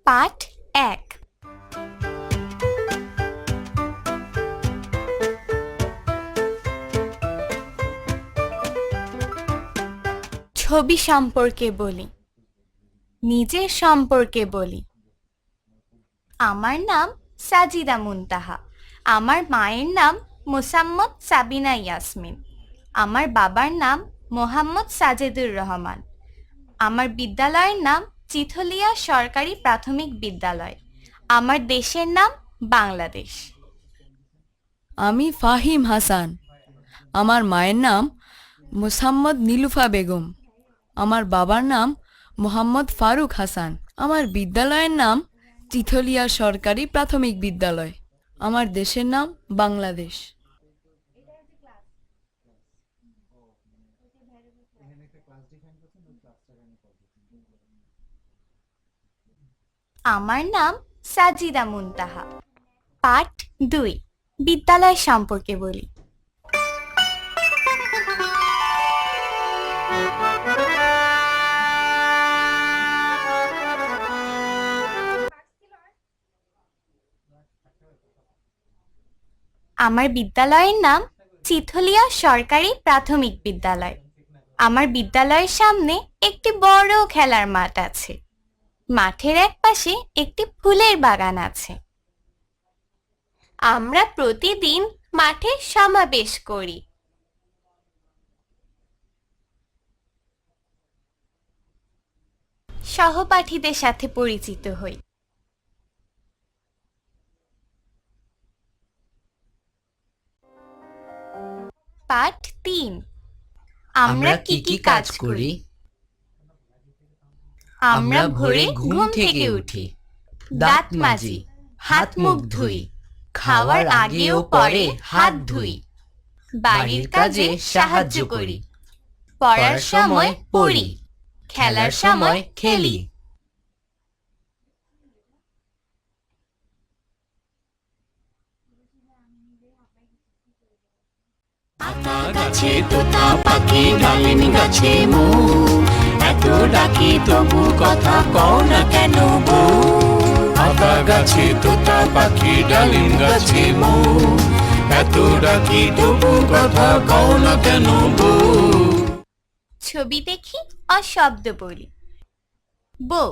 পাঠ ১। ছবি সম্পর্কে বলি, নিজের সম্পর্কে বলি। আমার নাম সাজিদা মুনতাহা। আমার মায়ের নাম মোসাম্মদ সাবিনা ইয়াসমিন। আমার বাবার নাম মোহাম্মদ সাজেদুর রহমান। আমার বিদ্যালয়ের নাম চিথলিয়া সরকারি প্রাথমিক বিদ্যালয়। আমার দেশের নাম বাংলাদেশ। আমি ফাহিম হাসান। আমার মায়ের নাম মোসাম্মদ নীলুফা বেগম। আমার বাবার নাম মোহাম্মদ ফারুক হাসান। আমার বিদ্যালয়ের নাম চিথলিয়া সরকারি প্রাথমিক বিদ্যালয়। আমার দেশের নাম বাংলাদেশ। আমার নাম সাজিদা মুনতাহা। পাঠ ২। বিদ্যালয় সম্পর্কে বলি। আমার বিদ্যালয়ের নাম চিথলিয়া সরকারি প্রাথমিক বিদ্যালয়। আমার বিদ্যালয়ের সামনে একটি বড় খেলার মাঠ আছে। মাঠের একপাশে একটি ফুলের বাগান আছে। আমরা প্রতিদিন মাঠে সমাবেশ করি। সহপাঠীদের সাথে পরিচিত হই। পাঠ ৩। আমরা কি কি কাজ করি? আমরা ভোরে ঘুম থেকে উঠি, দাঁত মাজি, হাত মুখ ধুই, খাওয়ার আগে ও পরে হাত ধুই, বাড়ির কাজে সাহায্য করি, পড়ার সময় পড়ি, খেলার সময় খেলি। আতা গাছে তোতা পাখি ডালিম গাছে মো, এত ডাকি তবু কথা কও না কেন বউ? আতা গাছে তোতা পাখি ডালিম গাছে মো, এত ডাকি তবু কথা কও না কেন বউ? ছবি দেখি ও শব্দ বলি। বউ,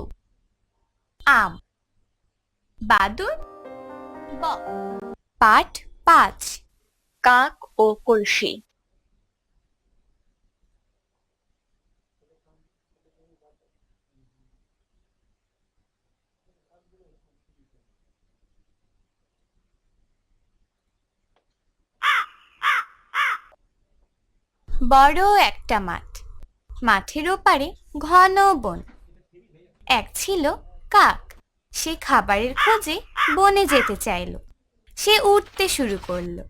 আম, বাদুর, ব। পাঠ ৫। কাক ও কলসি। বড় একটা মাঠ, মাঠের ওপারে ঘন বন। এক ছিল কাক। সে খাবারের খোঁজে বনে যেতে চাইল। সে উঠতে শুরু করলো।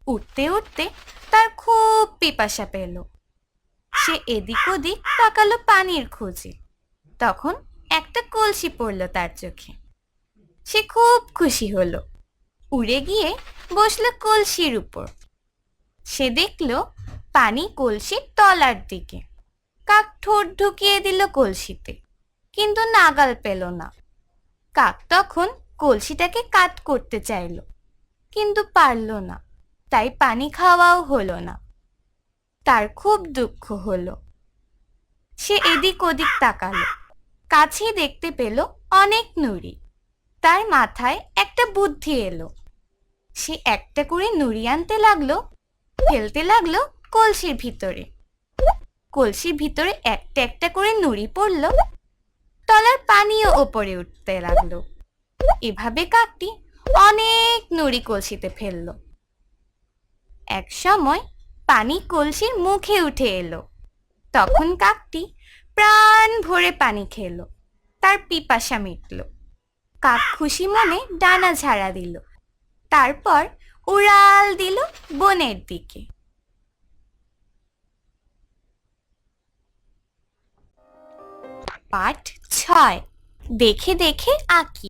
উঠতে উঠতে তার খুব পিপাসা পেল। সে এদিক ওদিক তাকালো পানির খোঁজে। তখন একটা কলসি পড়ল তার চোখে। সে খুব খুশি হলো। উড়ে গিয়ে বসলো কলসির উপর। সে দেখলো পানি কলসির তলার দিকে। কাক ঠোঁট ঢুকিয়ে দিল কলসিতে, কিন্তু নাগাল পেল না। কাক তখন কলসিটাকে কাত করতে চাইল, কিন্তু পারল না। তাই পানি খাওয়াও হলো না। তার খুব দুঃখ হলো। সে এদিক ওদিক তাকালো। কাছে দেখতে পেল অনেক নুড়ি। তার মাথায় একটা বুদ্ধি এলো। সে একটা করে নুড়ি আনতে লাগলো, ফেলতে লাগলো কলসির ভিতরে। কলসির ভিতরে একটা একটা করে নুড়ি পড়লো। তলার পানিও ওপরে উঠতে লাগলো। এভাবে কাকটি অনেক নুড়ি কলসিতে ফেললো। এক সময় পানি কলসির মুখে উঠে এলো। তখন কাকটি প্রাণ ভরে পানি খেলো। তার পিপাসা মিটল। কাক খুশি মনে ডানা ঝাড়া দিল। তারপর উড়াল দিল বনের দিকে। পাঠ ৬। দেখে দেখে আঁকি।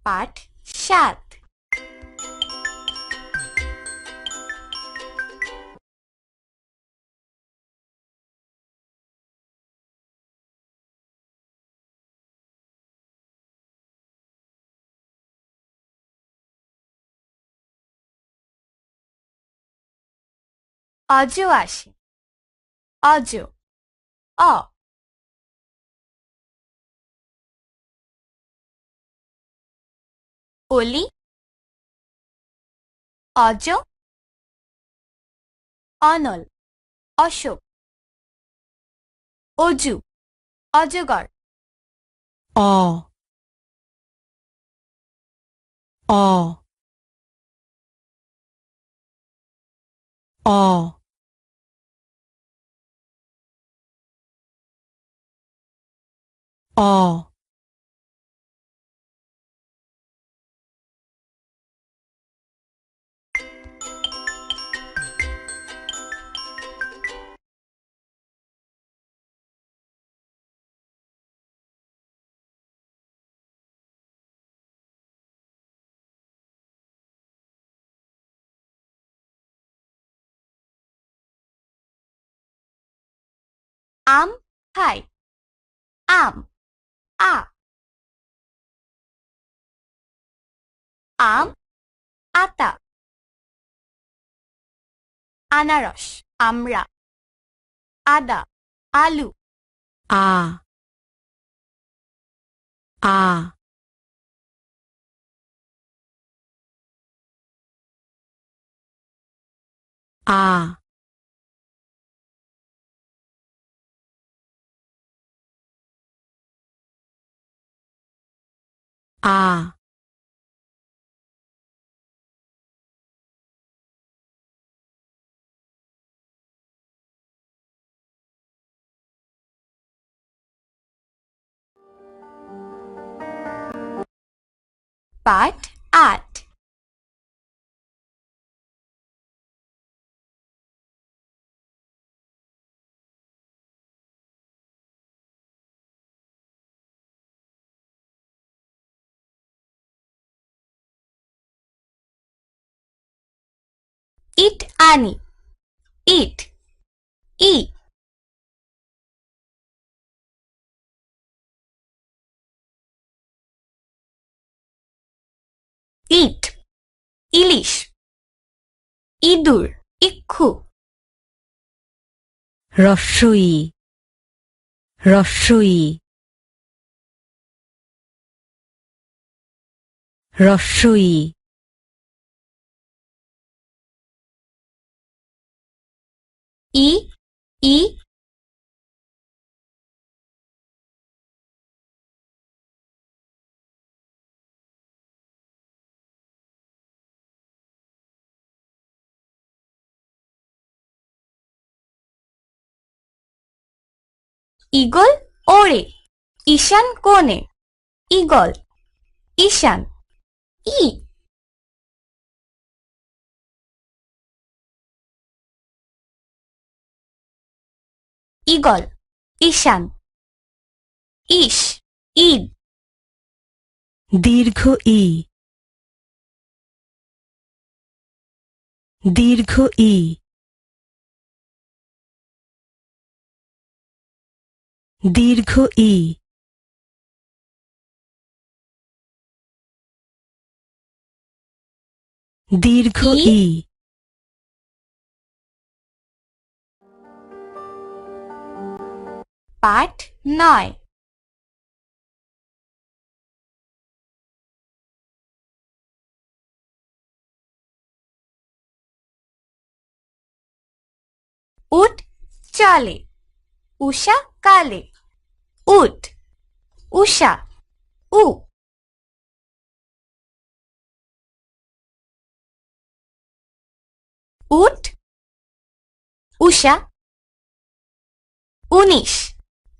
পাঠ ৭। অজ আসে। অজ, অ। অলি, অজ, অনল, অশোক। অজু, অজগর। অ অ অ অ আম খাই। আম, আ। আম, আতা। আনারস, আমরা। আদা, আলু। আ আ আ আ পাঠ ৮। ইট আনি। ইট, ই। ইট, ইলিশ। ইঁদুর, ইক্ষু। রস্বই রস্বই রস্বই ই, ই। ঈগল ওড়ে ঈশান কোণে। ঈগল, ঈশান, ই। ঈগল, ঈশান। ঈশ, ঈদ। দীর্ঘ ই দীর্ঘ ই দীর্ঘ ই দীর্ঘ ই। ই পাঠ ৯। উট চলে। উষা কালে। উট, উষা, উ। উট, উষা। ১৯,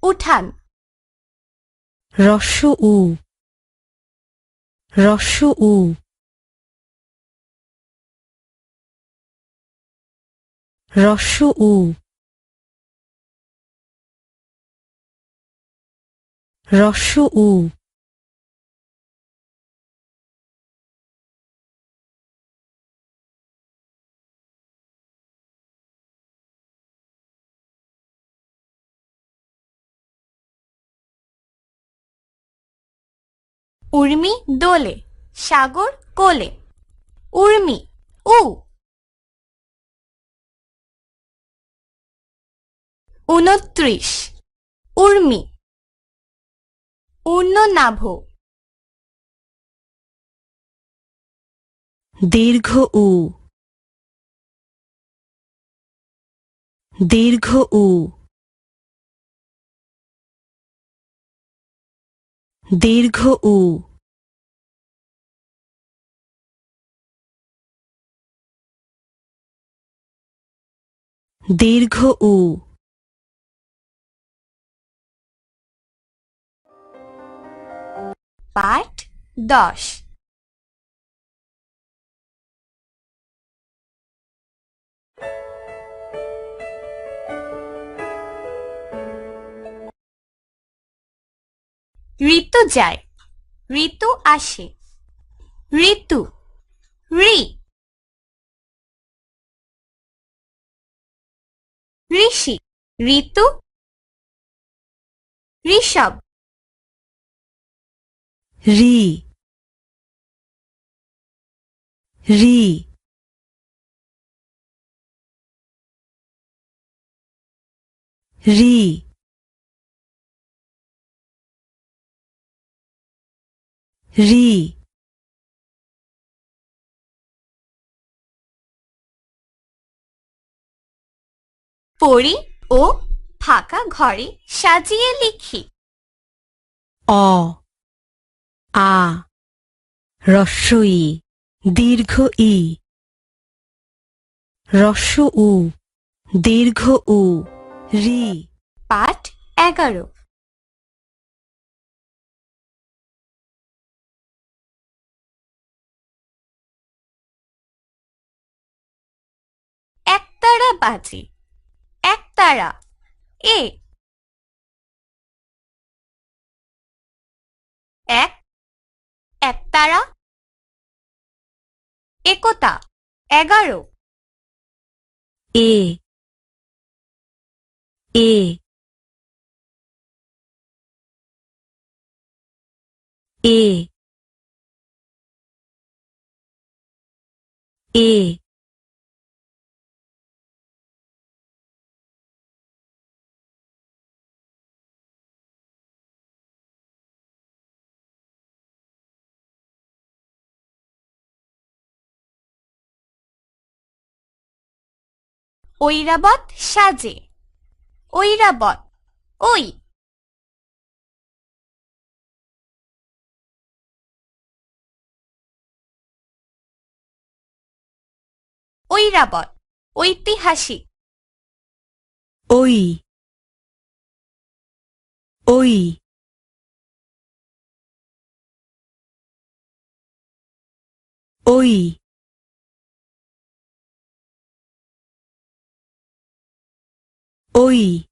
উঠান। রস্য উ রস্য উ রস্য উ রস্য উ উর্মি দোলে, সাগর কোলে। উর্মি উ। 29 উর্মি। ঊর্ধ্বনাভ। দীর্ঘ উ। দীর্ঘ উ। দীর্ঘ উ। দীর্ঘ উ। পাঠ 10। ঋতু যায়, ঋতু আসে। ঋতু ঋ। ঋষি ঋতু। ঋষভ রি। রি। রি। রি। পড়ি ও ফাঁকা ঘরে সাজিয়ে লিখি। অ আ হ্রস্ব ই দীর্ঘ ই। হ্রস্ব উ দীর্ঘ উ। রি। পাঠ 11। একতারা বাজে, একতারা এ। এক একতারা। একতা 11। এ এ এ এ। ঐরাবত সাজে, ঐরাবত ওই। ঐরাবত ঐতিহাসিক। ওই ওই ওই ওই।